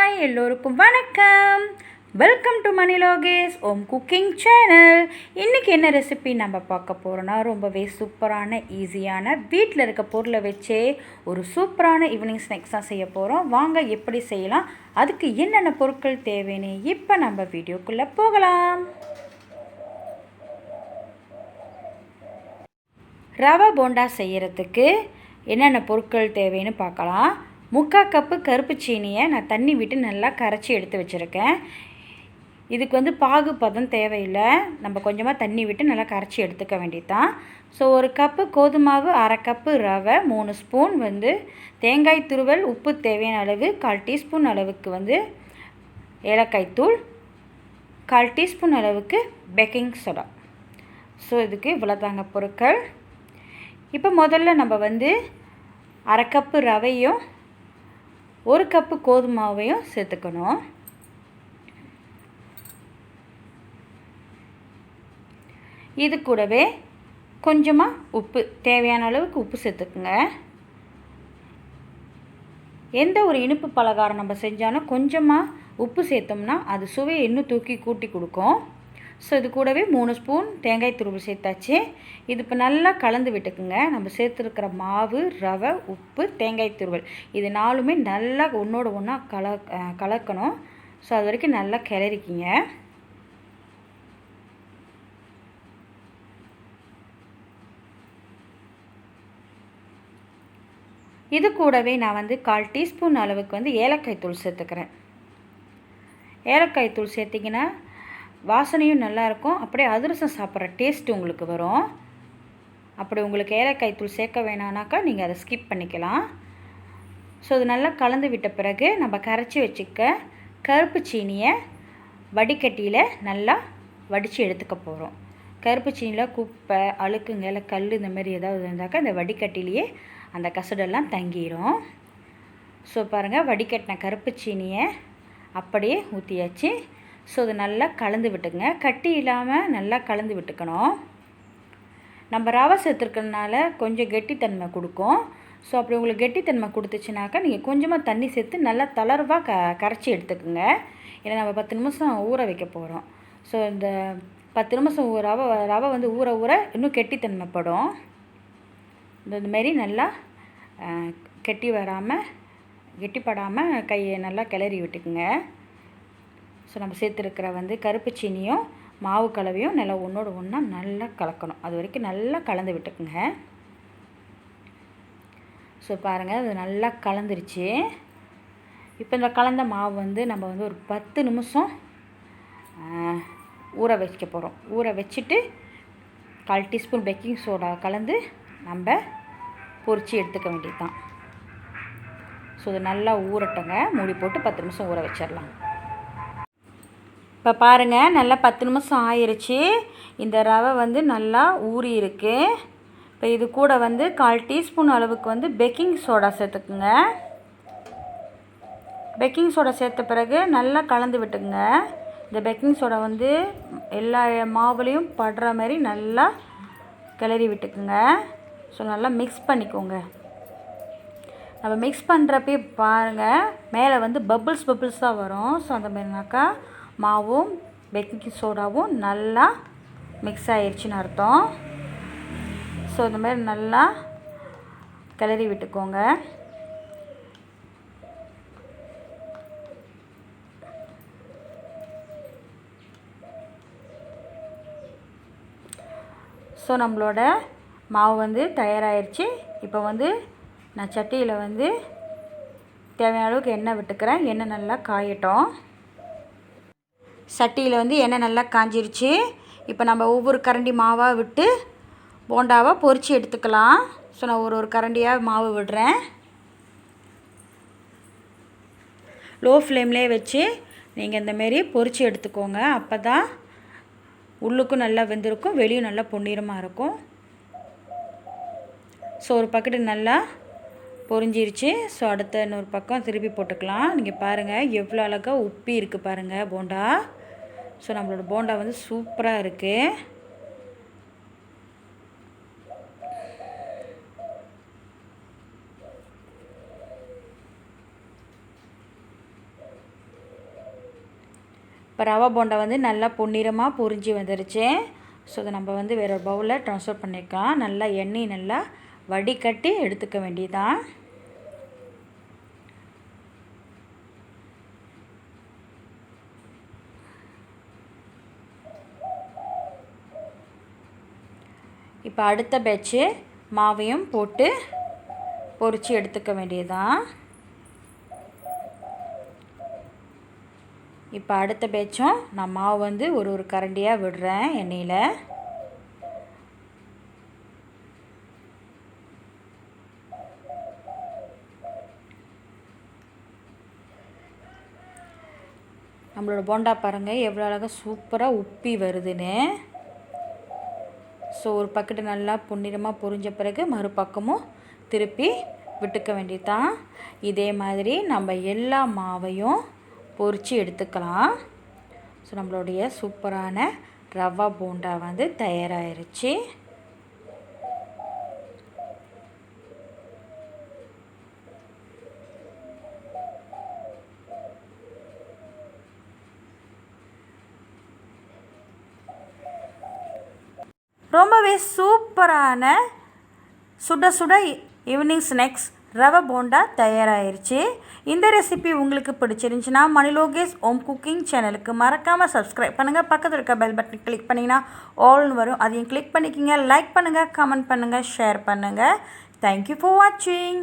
Hi, எல்லோருக்கும் வணக்கம். Welcome to Mani Lokesh home cooking channel. இன்றைக்கி என்ன ரெசிபி நம்ம பார்க்க போகிறோன்னா, ரொம்பவே சூப்பரான ஈஸியான வீட்டில் இருக்க பொருளை வச்சே ஒரு சூப்பரான ஈவினிங் ஸ்நாக்ஸ் தான் செய்ய போகிறோம். வாங்க எப்படி செய்யலாம், அதுக்கு என்னென்ன பொருட்கள் தேவைன்னு இப்போ நம்ம வீடியோக்குள்ளே போகலாம். ரவா போண்டா செய்கிறதுக்கு என்னென்ன பொருட்கள் தேவைன்னு பார்க்கலாம். 3/4 கப்பு கருப்பு சீனியை நான் தண்ணி விட்டு நல்லா கரைச்சி எடுத்து வச்சுருக்கேன். இதுக்கு பாகு பதம் தேவையில்லை, நம்ம கொஞ்சமாக தண்ணி விட்டு நல்லா கரைச்சி எடுத்துக்க வேண்டியதுதான். ஸோ 1 கப்பு கோதுமாவு, 1/2 கப்பு ரவை, 3 ஸ்பூன் தேங்காய் துருவல், உப்பு தேவையான அளவு, 1/4 டீஸ்பூன் அளவுக்கு ஏலக்காய் தூள், 1/4 டீஸ்பூன் அளவுக்கு பேக்கிங் சோடா. ஸோ இதுக்கு இவ்வளோ தாங்க பொருட்கள். இப்போ முதல்ல நம்ம 1/2 கப்பு ரவையும் 1 கப்பு கோதுமாவையும் சேர்த்துக்கணும். இது கூடவே கொஞ்சமாக உப்பு, தேவையான அளவுக்கு உப்பு சேர்த்துக்குங்க. எந்த ஒரு இனிப்பு பலகாரம் நம்ம செஞ்சாலும் கொஞ்சமாக உப்பு சேர்த்தோம்னா அது சுவையை இன்னும் தூக்கி கூட்டி கொடுக்கும். ஸோ இது கூடவே 3 ஸ்பூன் தேங்காய் துருவல் சேர்த்தாச்சு. இது இப்போ நல்லா கலந்து விட்டுக்குங்க. நம்ம சேர்த்துருக்கிற மாவு, ரவை, உப்பு, தேங்காய் துருவல் இது 4மே நல்லா ஒன்றோட ஒன்றா கலக்கணும். ஸோ அது வரைக்கும் நல்லா கிளறிக்கிங்க. இது கூடவே நான் 1/4 டீஸ்பூன் அளவுக்கு ஏலக்காய் தூள் சேர்த்துக்கிறேன். ஏலக்காய் தூள் சேர்த்திங்கன்னா வாசனையும் நல்லாயிருக்கும், அப்படியே அதிரசம் சாப்பிட்ற டேஸ்ட்டு உங்களுக்கு வரும். அப்படி உங்களுக்கு ஏலக்காய் தூள் சேர்க்க வேணானாக்கா நீங்கள் அதை ஸ்கிப் பண்ணிக்கலாம். ஸோ அது நல்லா கலந்து விட்ட பிறகு நம்ம கரைச்சி வச்சுக்க கருப்பு சீனியை வடிகட்டியில் நல்லா வடித்து எடுத்துக்க போகிறோம். கருப்பு சீனியில் குப்பை, அழுக்குங்க, இல்லை கல் இந்த மாதிரி ஏதாவது இருந்தாக்கா இந்த வடிகட்டிலேயே அந்த கசடெல்லாம் தங்கிடும். ஸோ பாருங்கள், வடிகட்டின கருப்பு சீனியை அப்படியே ஊற்றியாச்சு. ஸோ அது நல்லா கலந்து விட்டுக்குங்க. கட்டி இல்லாமல் நல்லா கலந்து விட்டுக்கணும். நம்ம ரவை சேர்த்துருக்கறதுனால கொஞ்சம் கெட்டித்தன்மை கொடுக்கும். ஸோ அப்படி உங்களுக்கு கெட்டித்தன்மை கொடுத்துச்சுனாக்கா நீங்கள் கொஞ்சமாக தண்ணி சேர்த்து நல்லா தளர்வாக கரைச்சி எடுத்துக்குங்க. ஏன்னா நம்ம 10 நிமிஷம் ஊற வைக்க போகிறோம். ஸோ இந்த 10 நிமிஷம் ரவை ஊற ஊற இன்னும் கெட்டித்தன்மைப்படும். இந்தமாரி நல்லா கெட்டிப்படாமல் கையை நல்லா கிளறி விட்டுக்குங்க. ஸோ நம்ம சேர்த்துருக்கிற கருப்பு சீனியும் மாவு கலவையும் நல்லா ஒன்றோட ஒன்றா நல்லா கலக்கணும். அது வரைக்கும் நல்லா கலந்து விட்டுக்குங்க. ஸோ பாருங்கள், அது நல்லா கலந்துருச்சு. இப்போ இந்த கலந்த மாவு நம்ம ஒரு 10 நிமிஷம் ஊற வைக்க போகிறோம். ஊற வச்சுட்டு 1/4 டீஸ்பூன் பேக்கிங் சோடா கலந்து நம்ம பொரித்து எடுத்துக்க வேண்டியது தான். ஸோ இது நல்லா ஊறட்டுங்க. மூடி போட்டு 10 நிமிஷம் ஊற வச்சிடலாம். இப்போ பாருங்கள், நல்லா 10 நிமிஷம் ஆயிடுச்சு. இந்த ரவை நல்லா ஊறி இருக்குது. இப்போ இது கூட 1/4 டீஸ்பூன் அளவுக்கு பேக்கிங் சோடா சேர்த்துக்குங்க. பேக்கிங் சோடா சேர்த்த பிறகு நல்லா கலந்து விட்டுக்குங்க. இந்த பேக்கிங் சோடா எல்லா மாவுலேயும் படுற மாதிரி நல்லா கிளறி விட்டுக்குங்க. ஸோ நல்லா மிக்ஸ் பண்ணிக்கோங்க. நம்ம மிக்ஸ் பண்ணுறப்பே பாருங்கள், மேலே பபிள்ஸாக வரும். ஸோ அந்த மாதிரினாக்கா மாவும் பேக்கிங் சோடாவும் நல்லா மிக்ஸ் ஆகிடுச்சின்னு அர்த்தம். ஸோ இந்த மாதிரி நல்லா கிளறி விட்டுக்கோங்க. ஸோ நம்மளோட மாவு தயாராகிடுச்சு. இப்போ நான் சட்டியில் தேவையான அளவுக்கு எண்ணெய் விட்டுக்கிறேன். எண்ணெய் நல்லா காயட்டும். சட்டியில் எண்ணெய் நல்லா காஞ்சிருச்சு. இப்போ நம்ம ஒவ்வொரு கரண்டி மாவாக விட்டு போண்டாவை பொரித்து எடுத்துக்கலாம். ஸோ நான் ஒரு கரண்டியாக மாவு விடுறேன். லோ ஃப்ளேம்லேயே வச்சு நீங்கள் இந்தமாரி பொரித்து எடுத்துக்கோங்க. அப்போ தான் உள்ளுக்கும் நல்லா வெந்திருக்கும், வெளியும் நல்லா பொன்னிறமாக இருக்கும். ஸோ ஒரு பக்கெட்டு நல்லா பொரிஞ்சிருச்சு. ஸோ அடுத்த இன்னொரு பக்கம் திருப்பி போட்டுக்கலாம். நீங்கள் பாருங்கள் எவ்வளோ அழகாக உப்பி இருக்குது பாருங்கள் போண்டா. ஸோ நம்மளோட போண்டா சூப்பராக இருக்குது. இப்போ ரவா போண்டா வந்து நல்லா பொன்னிறமாக பொரிஞ்சு வந்துருச்சு. ஸோ அதை நம்ம வந்து வேறு ஒரு பவுலில் ட்ரான்ஸ்ஃபர் பண்ணிக்கலாம். நல்லா எண்ணெய் நல்லா வடிகட்டி எடுத்துக்க வேண்டியதான். இப்போ அடுத்த பேட்ச்சு மாவையும் போட்டு பொரித்து எடுத்துக்க வேண்டியதான். இப்போ அடுத்த பேட்சும் நான் மாவு வந்து ஒரு கரண்டியாக விடுறேன் எண்ணெயில். நம்மளோட போண்டா பாருங்கள் எவ்வளோ அழகாக சூப்பராக உப்பி வருதுன்னு. ஸோ ஒரு பக்கெட்டு நல்லா பொன்னிறமாக பொரிஞ்ச பிறகு மறுபக்கமும் திருப்பி விட்டுக்க வேண்டியதான். இதே மாதிரி நம்ம எல்லா மாவையும் பொரித்து எடுத்துக்கலாம். ஸோ நம்மளுடைய சூப்பரான ரவா போண்டா வந்து தயாராகிருச்சு. ரொம்பவே சூப்பரான சுட சுட ஈவினிங் ஸ்நாக்ஸ் ரவை போண்டா தயாராகிருச்சு. இந்த ரெசிபி உங்களுக்கு பிடிச்சிருந்துச்சுன்னா மணி லோகேஷ் ஹோம் குக்கிங் சேனலுக்கு மறக்காமல் சப்ஸ்கிரைப் பண்ணுங்கள். பக்கத்தில் இருக்க பெல் பட்டன் கிளிக் பண்ணிங்கன்னா ஆல்னு வரும், அதையும் கிளிக் பண்ணிக்கிங்க. லைக் பண்ணுங்கள், கமெண்ட் பண்ணுங்கள், ஷேர் பண்ணுங்கள். தேங்க்யூ ஃபார் வாட்சிங்.